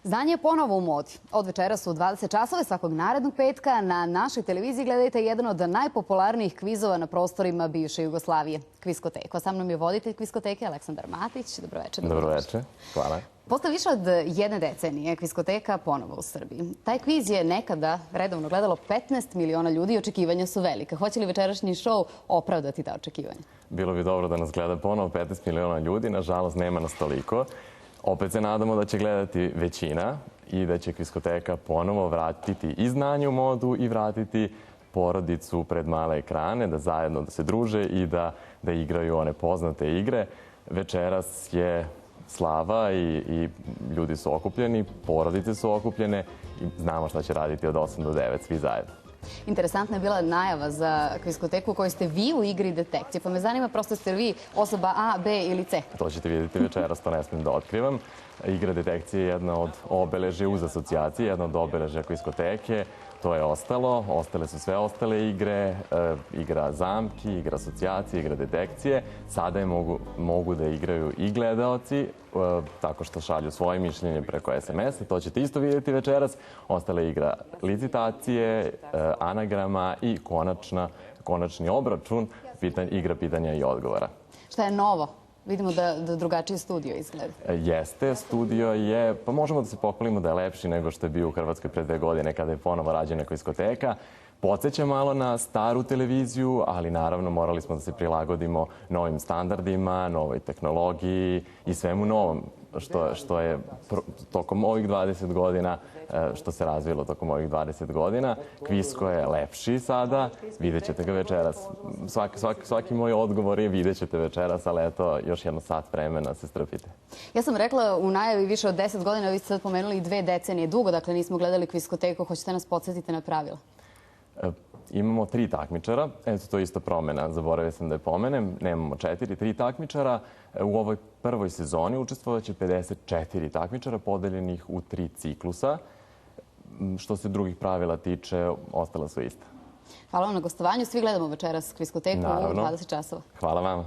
Znanje je ponovo u modi. Od večeras u 20 časova svakog narednog petka na našoj televiziji gledajte jedan od najpopularnijih kvizova na prostorima bivše Jugoslavije, Kviskoteko. Sa mnom je voditelj Kviskoteke Aleksandar Matić. Dobroveče. Dobroveče, hvala. Posle više od jedne decenije Kviskoteka ponovo u Srbiji. Taj kviz je nekada redovno gledalo 15 miliona ljudi i očekivanja su velika. Hoće li večerašnji šou opravdati ta očekivanja? Bilo bi dobro da nas gleda ponovo 15 miliona ljudi, nažalost nema nas toliko. Opet se nadamo da će gledati većina i da će Kviskoteka ponovo vratiti i znanje u modu i vratiti porodicu pred male ekrane, da zajedno da se druže i da igraju one poznate igre. Večeras je slava i ljudi su okupljeni, porodice su okupljene i znamo šta će raditi od 8 do 9, svi zajedno. Interesantna je bila najava za Kviskoteku u kojoj ste vi u igri detekcije. Pa me zanima, prosto ste vi osoba A, B ili C? To ćete vidjeti večeras, to ne smijem da otkrivam. Igra detekcije je jedna od obeležja uz asocijacije, jedna od obeležja Kviskoteke. To je ostalo. Ostale su sve ostale igre, igra zamki, igra asocijacije, igra detekcije. Sada je mogu da igraju i gledaoci, tako što šalju svoje mišljenje preko SMS-a. To ćete isto vidjeti večeras. Ostale igra licitacije, anagrama i konačni obračun, igra pitanja i odgovora. Šta je novo? Vidimo da drugačiji studio izgleda. Jeste, studio je, pa možemo da se pohvalimo da je lepši nego što je bio u Hrvatskoj pre 2 godine kada je ponovo rađena Kviskoteka. Podseća malo na staru televiziju, ali naravno morali smo da se prilagodimo novim standardima, novoj tehnologiji i svemu novom što je tokom ovih 20 godina, što se razvilo tokom ovih 20 godina. Kvisko je lepši sada, vidjet ćete ga večeras. Svaki moj odgovor je vidjet ćete večeras, ali eto, još jedno sat vremena se strpite. Ja sam rekla u najavi više od 10 godina, vi ste sad pomenuli i 2 decenije. Dugo, dakle, nismo gledali Kviskoteku. Hoćete nas podsjetiti na pravila? Imamo 3 takmičara, eto to je isto promena, zaboravio sam da je pomenem, nemamo 3 takmičara. U ovoj prvoj sezoni učestvovaće 54 takmičara podeljenih u 3 ciklusa. Što se drugih pravila tiče, ostala su ista. Hvala vam na gostovanju, svi gledamo večeras Kviskoteku u 20 časova. Hvala vama.